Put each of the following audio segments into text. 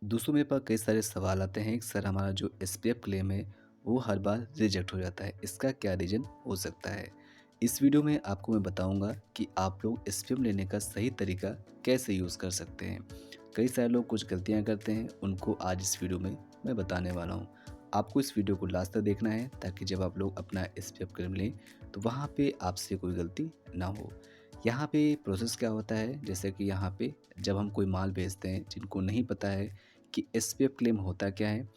दोस्तों मेरे पास कई सारे सवाल आते हैं कि सर हमारा जो एसपीएफ क्लेम है वो हर बार रिजेक्ट हो जाता है। इसका क्या रीज़न हो सकता है? इस वीडियो में आपको मैं बताऊंगा कि आप लोग एसपीएफ लेने का सही तरीका कैसे यूज़ कर सकते हैं। कई सारे लोग कुछ गलतियां करते हैं, उनको आज इस वीडियो में मैं बताने वाला हूं। आपको इस वीडियो को लास्ट तक देखना है ताकि जब आप लोग अपना एसपीएफ क्लेम लें तो वहाँ पे आपसे कोई गलती ना हो। यहाँ पे प्रोसेस क्या होता है, जैसे कि यहाँ पे जब हम कोई माल बेचते हैं, जिनको नहीं पता है कि एसपीएफ क्लेम होता क्या है।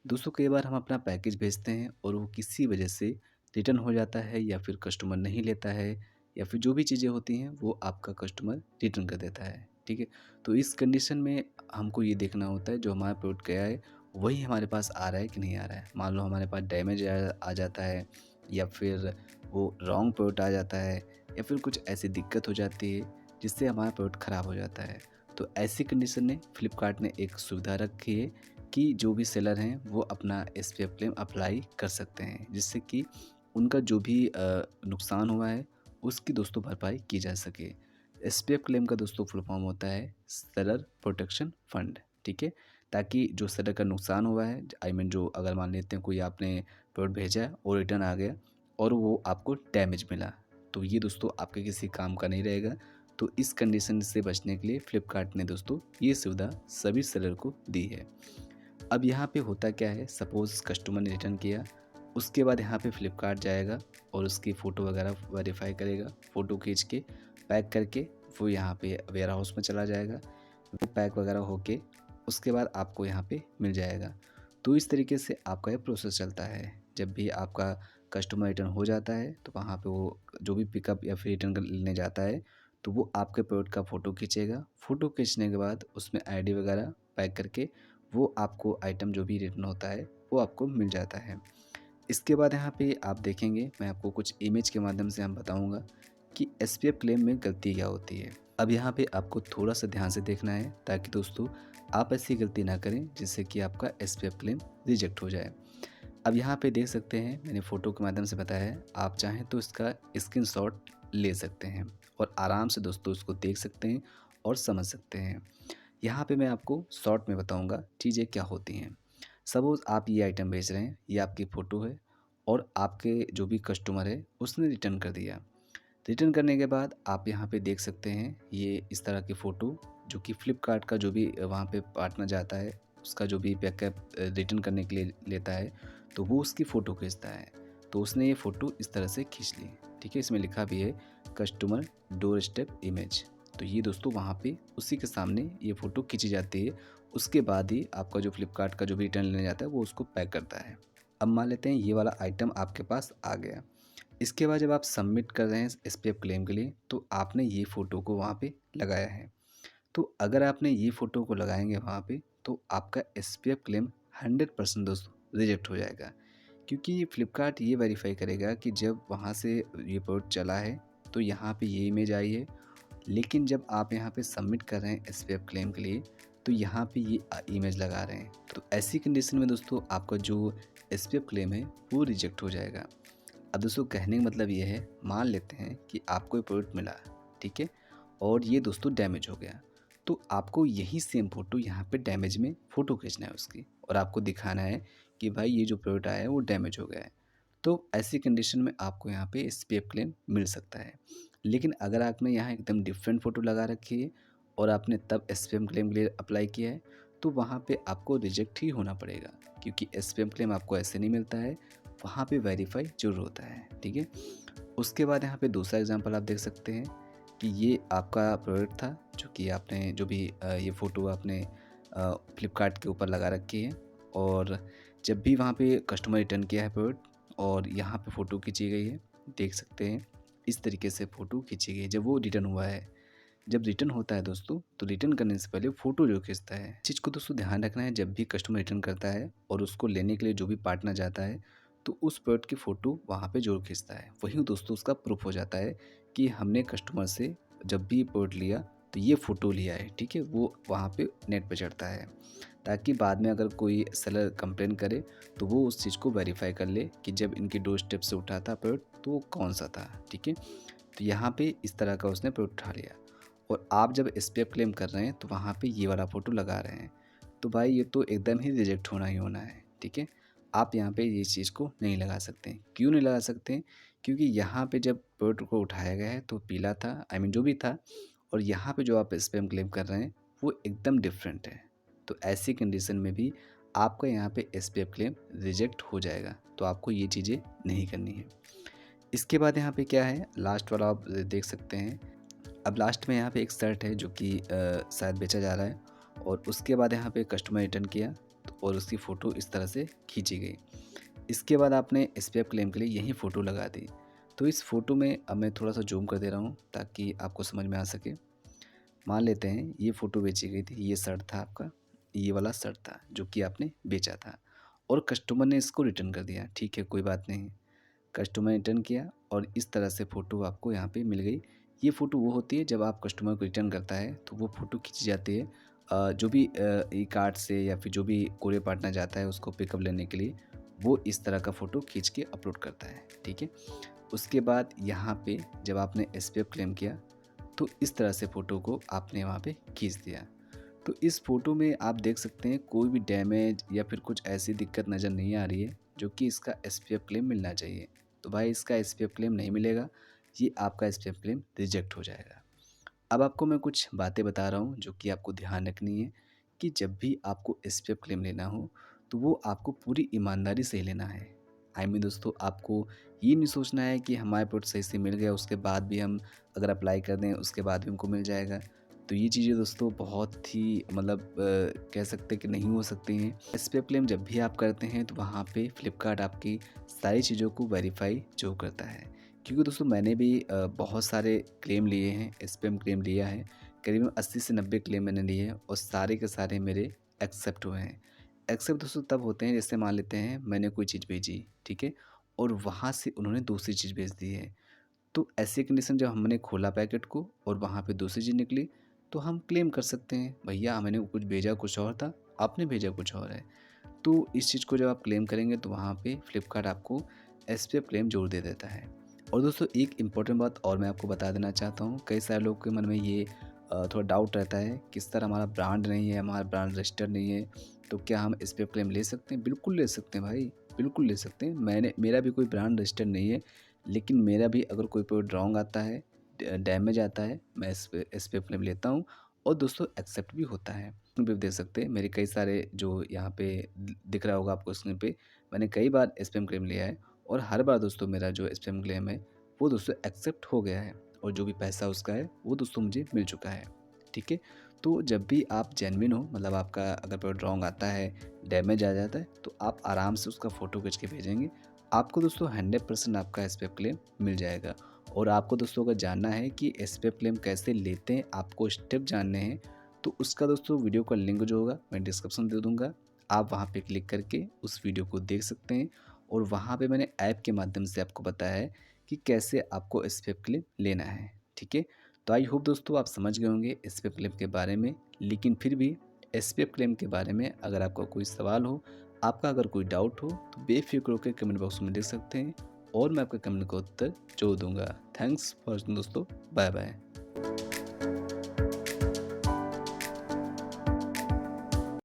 दोस्तों कई बार हम अपना पैकेज भेजते हैं और वो किसी वजह से रिटर्न हो जाता है या फिर कस्टमर नहीं लेता है या फिर जो भी चीज़ें होती हैं वो आपका कस्टमर रिटर्न कर देता है। ठीक है, तो इस कंडीशन में हमको ये देखना होता है जो हमारा प्रोडक्ट गया है वही हमारे पास आ रहा है कि नहीं आ रहा है। मान लो हमारे पास डैमेज आ जाता है या फिर वो रॉन्ग प्रोडक्ट आ जाता है या फिर कुछ ऐसी दिक्कत हो जाती है जिससे हमारा प्रोडक्ट ख़राब हो जाता है। तो ऐसी कंडीशन में फ्लिपकार्ट ने एक सुविधा रखी है कि जो भी सेलर हैं वो अपना एसपीएफ क्लेम अप्लाई कर सकते हैं, जिससे कि उनका जो भी नुकसान हुआ है उसकी दोस्तों भरपाई की जा सके। एसपीएफ क्लेम का दोस्तों फुल फॉर्म होता है सेलर प्रोटेक्शन फंड। ठीक है, ताकि जो सेलर का नुकसान हुआ है, आई मीन जो अगर मान लेते हैं कोई आपने प्रोडक्ट भेजा है और रिटर्न आ गया और वो आपको डैमेज मिला, तो ये दोस्तों आपके किसी काम का नहीं रहेगा। तो इस कंडीशन से बचने के लिए फ्लिपकार्ट ने दोस्तों ये सुविधा सभी सेलर को दी है। अब यहाँ पे होता क्या है, सपोज़ कस्टमर ने रिटर्न किया, उसके बाद यहाँ पे फ्लिपकार्ट जाएगा और उसकी फ़ोटो वगैरह वेरीफाई करेगा, फ़ोटो खींच के पैक करके वो यहाँ पे वेयर हाउस में चला जाएगा। वो पैक वगैरह होके उसके बाद आपको यहाँ पे मिल जाएगा। तो इस तरीके से आपका ये प्रोसेस चलता है। जब भी आपका कस्टमर रिटर्न हो जाता है तो वहाँ पे वो जो भी पिकअप या फिर रिटर्न लेने जाता है तो वो आपके प्रोडक्ट का फ़ोटो खींचेगा। फ़ोटो खींचने के बाद उसमें आईडी वगैरह पैक करके वो आपको आइटम जो भी रिटर्न होता है वो आपको मिल जाता है। इसके बाद यहाँ पे आप देखेंगे, मैं आपको कुछ इमेज के माध्यम से हम बताऊँगा कि एसपीएफ क्लेम में गलती क्या होती है। अब यहाँ पे आपको थोड़ा-सा ध्यान से देखना है ताकि दोस्तों आप ऐसी गलती ना करें जिससे कि आपका एसपीएफ क्लेम रिजेक्ट हो जाए। अब यहाँ पे देख सकते हैं मैंने फ़ोटो के माध्यम से बताया है, आप चाहें तो इसका स्क्रीनशॉट ले सकते हैं और आराम से दोस्तों इसको देख सकते हैं और समझ सकते हैं। यहाँ पे मैं आपको शॉर्ट में बताऊँगा चीज़ें क्या होती हैं। सपोज़ आप ये आइटम बेच रहे हैं, ये आपकी फ़ोटो है और आपके जो भी कस्टमर है उसने रिटर्न कर दिया। रिटर्न करने के बाद आप यहाँ पे देख सकते हैं ये इस तरह की फ़ोटो जो कि फ्लिपकार्ट का जो भी वहाँ पे पार्टनर जाता है, उसका जो भी बैकअप रिटर्न करने के लिए लेता है, तो वो उसकी फ़ोटो खींचता है। तो उसने ये फ़ोटो इस तरह से खींच ली। ठीक है, इसमें लिखा भी है कस्टमर डोर स्टेप इमेज। तो ये दोस्तों वहाँ पे उसी के सामने ये फ़ोटो खींची जाती है। उसके बाद ही आपका जो फ्लिपकार्ट का जो भी रिटर्न लेने जाता है वो उसको पैक करता है। अब मान लेते हैं ये वाला आइटम आपके पास आ गया। इसके बाद जब आप सबमिट कर रहे हैं एसपीएफ क्लेम के लिए तो आपने ये फ़ोटो को वहाँ पे लगाया है। तो अगर आपने ये फ़ोटो को लगाएँगे वहाँ पे तो आपका एसपीएफ क्लेम 100% दोस्तों रिजेक्ट हो जाएगा। क्योंकि फ्लिपकार्ट ये वेरीफ़ाई करेगा कि जब वहाँ से ये प्रोडक्ट चला है तो यहाँ पे ये इमेज आई है, लेकिन जब आप यहाँ पे सबमिट कर रहे हैं एसपीएफ क्लेम के लिए तो यहाँ पे ये इमेज लगा रहे हैं। तो ऐसी कंडीशन में दोस्तों आपका जो एसपीएफ क्लेम है वो रिजेक्ट हो जाएगा। अब दोस्तों कहने का मतलब ये है, मान लेते हैं कि आपको ये प्रोडक्ट मिला, ठीक है, और ये दोस्तों डैमेज हो गया, तो आपको यही सेम फ़ोटो यहाँ पे डैमेज में फ़ोटो खींचना है उसकी और आपको दिखाना है कि भाई ये जो प्रोडक्ट आया है वो डैमेज हो गया है। तो ऐसी कंडीशन में आपको यहाँ पे एसपीएफ क्लेम मिल सकता है। लेकिन अगर आपने यहाँ एकदम डिफरेंट फ़ोटो लगा रखी है और आपने तब एसपीएफ क्लेम के लिए अप्लाई किया है, तो वहाँ पे आपको रिजेक्ट ही होना पड़ेगा, क्योंकि एसपीएफ क्लेम आपको ऐसे नहीं मिलता है, वहाँ पे वेरीफाई ज़रूर होता है। ठीक है, उसके बाद यहाँ पे दूसरा एग्जांपल आप देख सकते हैं कि ये आपका प्रोडक्ट था जो कि आपने जो भी ये फ़ोटो आपने फ्लिपकार्ट के ऊपर लगा रखी है और जब भी वहाँ पे कस्टमर रिटर्न किया है प्रोडक्ट और यहाँ पे फ़ोटो खींची गई है, देख सकते हैं इस तरीके से फ़ोटो खींची गई है जब वो रिटर्न हुआ है। जब रिटर्न होता है दोस्तों तो रिटर्न करने से पहले फ़ोटो जो खींचता है, इस चीज़ को दोस्तों ध्यान रखना है। जब भी कस्टमर रिटर्न करता है और उसको लेने के लिए जो भी पार्टनर जाता है तो उस प्रोडक्ट की फ़ोटो वहाँ पे ज़रूर खींचता है। वहीं दोस्तों उसका प्रूफ हो जाता है कि हमने कस्टमर से जब भी प्रोडक्ट लिया तो ये फ़ोटो लिया है। ठीक है, वो वहाँ पे नेट पे चढ़ता है ताकि बाद में अगर कोई सेलर कंप्लेन करे तो वो उस चीज़ को वेरीफाई कर ले कि जब इनकी डोर स्टेप से उठा था प्रोडक्ट तो वो कौन सा था। ठीक है, तो यहाँ पे इस तरह का उसने प्रोडक्ट उठा लिया और आप जब एसपीएफ क्लेम कर रहे हैं तो वहाँ पे ये वाला फ़ोटो लगा रहे हैं। तो भाई ये तो एकदम ही रिजेक्ट होना ही होना है, ठीक है। आप यहाँ पे ये चीज़ को नहीं लगा सकते। क्यों नहीं लगा सकते? क्योंकि यहाँ पे जब प्रोडक्ट को उठाया गया है तो पीला था, आई मीन जो भी था, और यहाँ पे जो आप स्पैम क्लेम कर रहे हैं वो एकदम डिफरेंट है। तो ऐसी कंडीशन में भी आपका यहाँ पे स्पैम क्लेम रिजेक्ट हो जाएगा। तो आपको ये चीज़ें नहीं करनी है। इसके बाद यहाँ पे क्या है, लास्ट वाला आप देख सकते हैं। अब लास्ट में यहाँ पे एक शर्ट है जो कि शायद बेचा जा रहा है, और उसके बाद यहाँ पे कस्टमर रिटर्न किया और उसकी फ़ोटो इस तरह से खींची गई। इसके बाद आपने स्पैम क्लेम के लिए यही फ़ोटो लगा दी। तो इस फ़ोटो में अब मैं थोड़ा सा जूम कर दे रहा हूँ ताकि आपको समझ में आ सके। मान लेते हैं ये फ़ोटो बेची गई थी, ये शर्ट था आपका, ये वाला शर्ट था जो कि आपने बेचा था, और कस्टमर ने इसको रिटर्न कर दिया। ठीक है, कोई बात नहीं। कस्टमर रिटर्न किया और इस तरह से फ़ोटो आपको यहाँ पे मिल गई। ये फ़ोटो वो होती है जब आप कस्टमर को रिटर्न करता है तो वो फ़ोटो खींची जाती है, जो भी ई कार्ट से या फिर जो भी कोरियर पार्टनर जाता है उसको पिकअप लेने के लिए, वो इस तरह का फ़ोटो खींच के अपलोड करता है, ठीक है। उसके बाद यहाँ पे जब आपने एसपीएफ क्लेम किया तो इस तरह से फ़ोटो को आपने वहाँ पे खींच दिया। तो इस फ़ोटो में आप देख सकते हैं कोई भी डैमेज या फिर कुछ ऐसी दिक्कत नज़र नहीं आ रही है जो कि इसका एसपीएफ क्लेम मिलना चाहिए। तो भाई इसका एसपीएफ क्लेम नहीं मिलेगा, ये आपका एसपीएफ क्लेम रिजेक्ट हो जाएगा। अब आपको मैं कुछ बातें बता रहा हूँ जो कि आपको ध्यान रखनी है कि जब भी आपको एसपीएफ क्लेम लेना हो तो वो आपको पूरी ईमानदारी से ही लेना है। आई मीन दोस्तों, आपको ये नहीं सोचना है कि हमारे प्रोडक्ट सही से मिल गया उसके बाद भी हम अगर अप्लाई कर दें उसके बाद भी हमको मिल जाएगा। तो ये चीज़ें दोस्तों बहुत ही मतलब कह सकते हैं कि नहीं हो सकती हैं। एसपीएफ क्लेम जब भी आप करते हैं तो वहाँ पे फ्लिपकार्ट आपकी सारी चीज़ों को वेरीफाई जो करता है। क्योंकि दोस्तों मैंने भी बहुत सारे क्लेम लिए हैं, स्पैम क्लेम लिया है। करीबन 80 से 90 क्लेम मैंने लिए हैं और सारे के सारे मेरे एक्सेप्ट हुए हैं। एक्सेप्ट दोस्तों तब होते हैं जैसे मान लेते हैं मैंने कोई चीज़ भेजी, ठीक है? और वहाँ से उन्होंने दूसरी चीज़ भेज दी है। तो ऐसी कंडीशन जब हमने खोला पैकेट को और वहाँ पे दूसरी चीज़ निकली, तो हम क्लेम कर सकते हैं, भैया मैंने कुछ भेजा कुछ और था, आपने भेजा कुछ और है। तो इस चीज़ को जब आप क्लेम करेंगे तो वहाँ पे फ्लिपकार्ट आपको एसपीएफ क्लेम ज़रूर दे देता है। और दोस्तों एक इम्पॉर्टेंट बात और मैं आपको बता देना चाहता हूँ, कई सारे लोगों के मन में ये थोड़ा डाउट रहता है कि सर हमारा ब्रांड नहीं है, हमारा ब्रांड रजिस्टर नहीं है, तो क्या हम एसपीएफ क्लेम ले सकते हैं? बिल्कुल ले सकते हैं भाई, बिल्कुल ले सकते हैं। मेरा भी कोई ब्रांड रजिस्टर नहीं है, लेकिन मेरा भी अगर कोई प्रोडक्ट रॉन्ग आता है, डैमेज आता है, मैं एसपीएफ क्लेम लेता हूँ और दोस्तों एक्सेप्ट भी होता है। स्क्रीन पे भी देख सकते हैं मेरे कई सारे जो यहाँ पे दिख रहा होगा आपको स्क्रीन पे, मैंने कई बार स्पैम क्लेम लिया है और हर बार दोस्तों मेरा जो स्पैम क्लेम है वो दोस्तों एक्सेप्ट हो गया है और जो भी पैसा उसका है वो दोस्तों मुझे मिल चुका है, ठीक है। तो जब भी आप जेन्युइन हो, मतलब आपका अगर प्रोडक्ट रॉन्ग आता है, डैमेज आ जाता है, तो आप आराम से उसका फ़ोटो खींच के भेजेंगे, आपको दोस्तों 100% आपका स्पैम क्लेम मिल जाएगा। और आपको दोस्तों अगर जानना है कि स्पैम क्लेम कैसे लेते हैं, आपको स्टेप जानने हैं, तो उसका दोस्तों वीडियो का लिंक जो होगा मैं डिस्क्रिप्शन दे दूँगा। आप वहाँ पे क्लिक करके उस वीडियो को देख सकते हैं और वहाँ पे मैंने ऐप के माध्यम से आपको बताया है कि कैसे आपको स्पैम क्लेम लेना है, ठीक है। तो आई होप दोस्तों आप समझ गए होंगे स्पैम क्लेम के बारे में, लेकिन फिर भी स्पैम क्लेम के बारे में अगर आपका कोई सवाल हो, आपका अगर कोई डाउट हो, तो बेफिक्र होकर कमेंट बॉक्स में लिख सकते हैं और मैं आपके कमेंट का उत्तर ज़रूर दूँगा। थैंक्स फॉर वॉचिंग दोस्तों, बाय बाय।